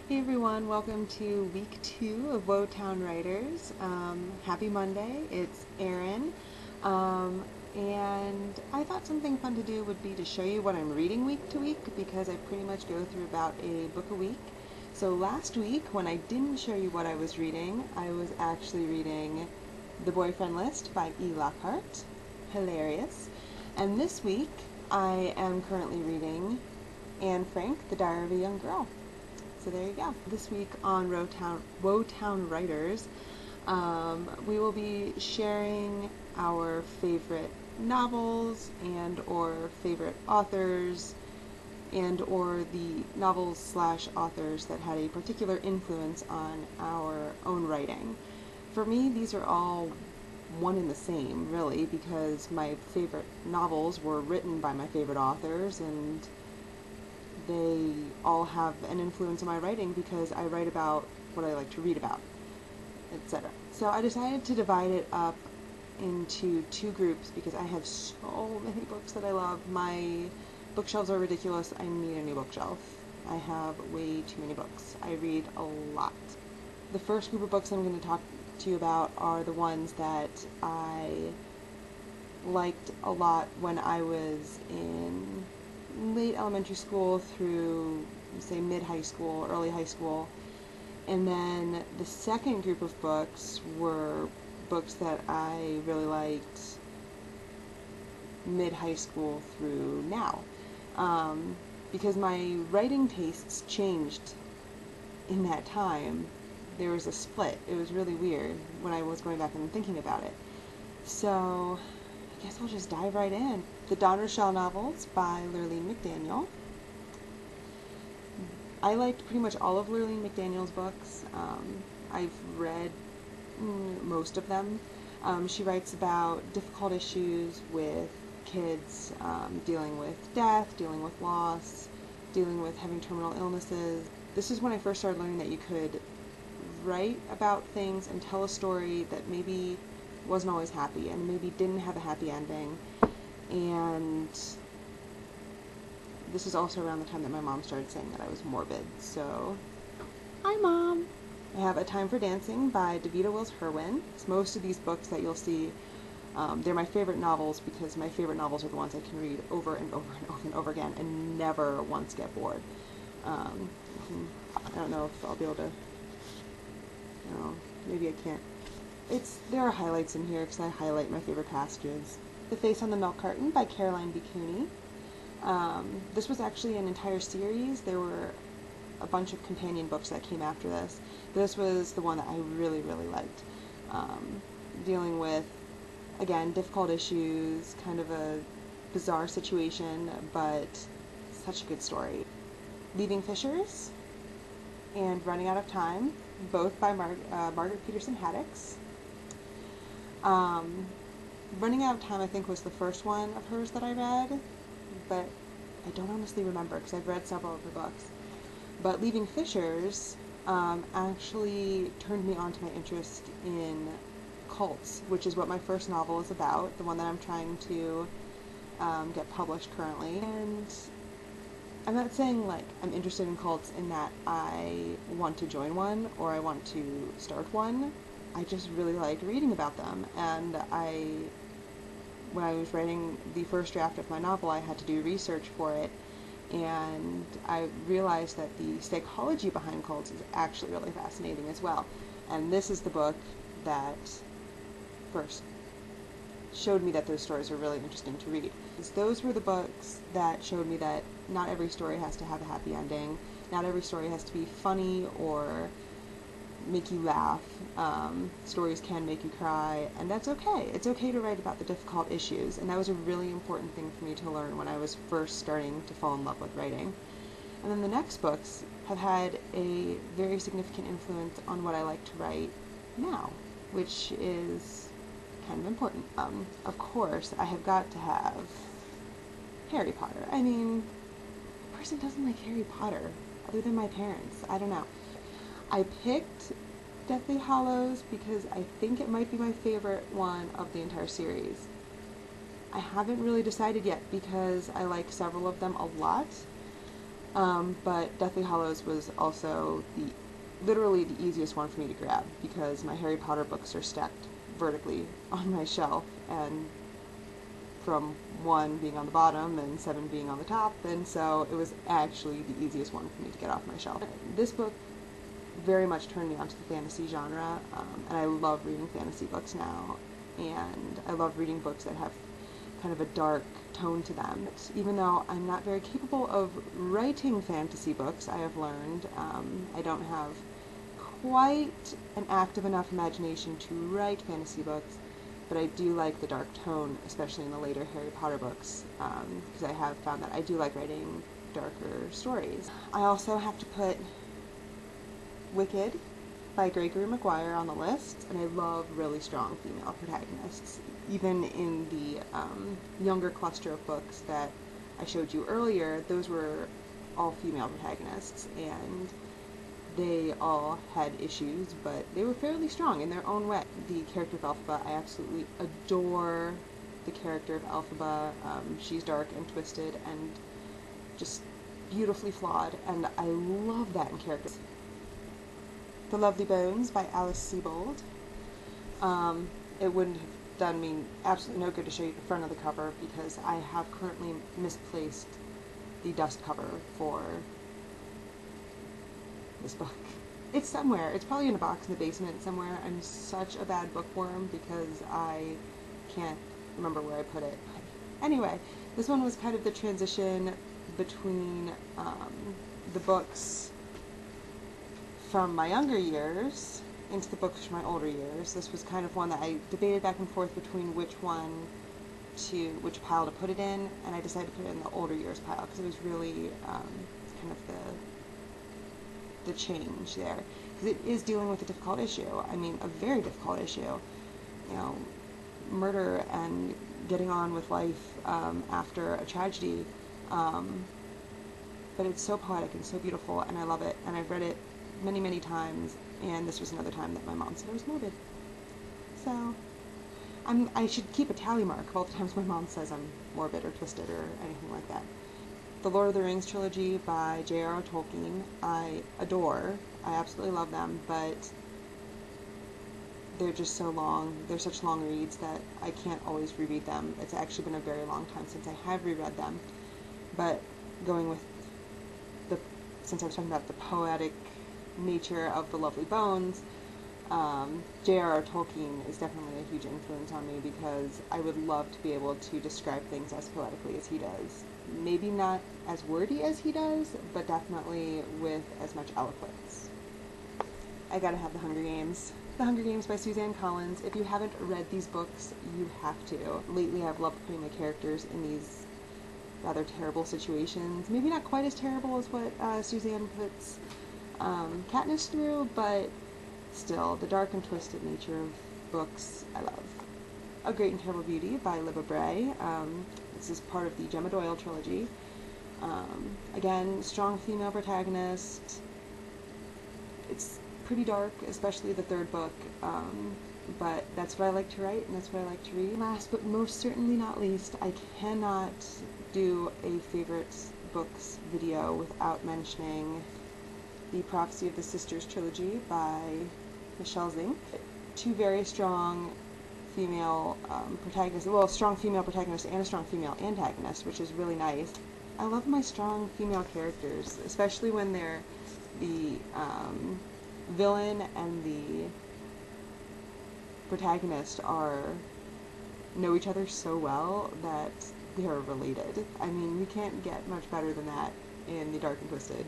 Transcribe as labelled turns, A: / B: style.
A: Hey everyone, welcome to week 2 of Woetown Writers. Happy Monday, it's Erin. And I thought something fun to do would be to show you what I'm reading week to week because I pretty much go through about a book a week. So last week, when I didn't show you what I was reading, I was actually reading The Boyfriend List by E. Lockhart. Hilarious. And this week, I am currently reading Anne Frank, The Diary of a Young Girl. So there you go. This week on Woetown Writers, we will be sharing our favorite novels and or favorite authors and or the novels slash authors that had a particular influence on our own writing. For me, these are all one and the same, really, because my favorite novels were written by my favorite authors, and they all have an influence on my writing because I write about what I like to read about, etc. So I decided to divide it up into two groups because I have so many books that I love. My bookshelves are ridiculous. I need a new bookshelf. I have way too many books. I read a lot. The first group of books I'm going to talk to you about are the ones that I liked a lot when I was in late elementary school through, say, mid-high school, early high school. And then the second group of books were books that I really liked mid-high school through now. Because my writing tastes changed in that time. There was a split. It was really weird when I was going back and thinking about it. So I guess I'll just dive right in. The Dawn Rochelle novels by Lurleen McDaniel. I liked pretty much all of Lurleen McDaniel's books. I've read most of them. She writes about difficult issues with kids, dealing with death, dealing with loss, dealing with having terminal illnesses. This is when I first started learning that you could write about things and tell a story that maybe wasn't always happy and maybe didn't have a happy ending. And this is also around the time that my mom started saying that I was morbid. So, hi Mom! I have A Time for Dancing by Davida Wills Herwin. Most of these books that you'll see, they're my favorite novels because my favorite novels are the ones I can read over and over and over and over again and never once get bored. I don't know if I'll be able to, maybe I can't. There are highlights in here because I highlight my favorite passages. The Face on the Milk Carton by Caroline B. Cooney. This was actually an entire series. There were a bunch of companion books that came after this. This was the one that I really, really liked. Dealing with, again, difficult issues, kind of a bizarre situation, but such a good story. Leaving Fishers and Running Out of Time, both by Margaret Peterson Haddix. Running Out of Time, I think, was the first one of hers that I read, but I don't honestly remember because I've read several of her books. But Leaving Fishers actually turned me on to my interest in cults, which is what my first novel is about, the one that I'm trying to get published currently. And I'm not saying, like, I'm interested in cults in that I want to join one or I want to start one. I just really like reading about them, and when I was writing the first draft of my novel, I had to do research for it, and I realized that the psychology behind cults is actually really fascinating as well. And this is the book that first showed me that those stories are really interesting to read. Those were the books that showed me that not every story has to have a happy ending, not every story has to be funny or make you laugh. Stories can make you cry, and that's okay. It's okay to write about the difficult issues, and that was a really important thing for me to learn when I was first starting to fall in love with writing. And then the next books have had a very significant influence on what I like to write now, which is kind of important. Of course, I have got to have Harry Potter. I mean, what person doesn't like Harry Potter other than my parents? I don't know. I picked Deathly Hallows because I think it might be my favorite one of the entire series. I haven't really decided yet because I like several of them a lot. But Deathly Hallows was also literally the easiest one for me to grab because my Harry Potter books are stacked vertically on my shelf, and from 1 being on the bottom and 7 being on the top, and so it was actually the easiest one for me to get off my shelf. This book very much turned me onto the fantasy genre, and I love reading fantasy books now, and I love reading books that have kind of a dark tone to them. Even though I'm not very capable of writing fantasy books, I have learned I don't have quite an active enough imagination to write fantasy books, but I do like the dark tone, especially in the later Harry Potter books, because I have found that I do like writing darker stories. I also have to put Wicked by Gregory Maguire on the list, and I love really strong female protagonists. Even in the younger cluster of books that I showed you earlier, those were all female protagonists, and they all had issues, but they were fairly strong in their own way. The character of Elphaba, I absolutely adore the character of Elphaba. She's dark and twisted and just beautifully flawed, and I love that in characters. The Lovely Bones by Alice Sebold. It wouldn't have done me absolutely no good to show you the front of the cover because I have currently misplaced the dust cover for this book. It's somewhere. It's probably in a box in the basement somewhere. I'm such a bad bookworm because I can't remember where I put it. Anyway, this one was kind of the transition between the books from my younger years into the books from my older years. This was kind of one that I debated back and forth between which pile to put it in, and I decided to put it in the older years pile because it was really kind of the change there, because it is dealing with a difficult issue. I mean, a very difficult issue. You know, murder and getting on with life after a tragedy. But it's so poetic and so beautiful, and I love it. And I've read it many, many times. And this was another time that my mom said I was morbid. So I should keep a tally mark of all the times my mom says I'm morbid or twisted or anything like that. The Lord of the Rings trilogy by J.R.R. Tolkien, I adore. I absolutely love them, but they're just so long. They're such long reads that I can't always reread them. It's actually been a very long time since I have reread them. But going with since I was talking about the poetic nature of The Lovely Bones, J.R.R. Tolkien is definitely a huge influence on me because I would love to be able to describe things as poetically as he does. Maybe not as wordy as he does, but definitely with as much eloquence. I gotta have The Hunger Games. The Hunger Games by Suzanne Collins. If you haven't read these books, you have to. Lately I've loved putting my characters in these rather terrible situations. Maybe not quite as terrible as what Suzanne puts Katniss through, but still, the dark and twisted nature of books I love. A Great and Terrible Beauty by Libba Bray. This is part of the Gemma Doyle trilogy. Again, strong female protagonist. It's pretty dark, especially the third book, but that's what I like to write and that's what I like to read. Last but most certainly not least, I cannot do a favorite books video without mentioning The Prophecy of the Sisters trilogy by Michelle Zink. Two very strong female protagonists, well, strong female protagonist and a strong female antagonist, which is really nice. I love my strong female characters, especially when they're the villain and the protagonist know each other so well that they are related. I mean, you can't get much better than that in The Dark and Twisted.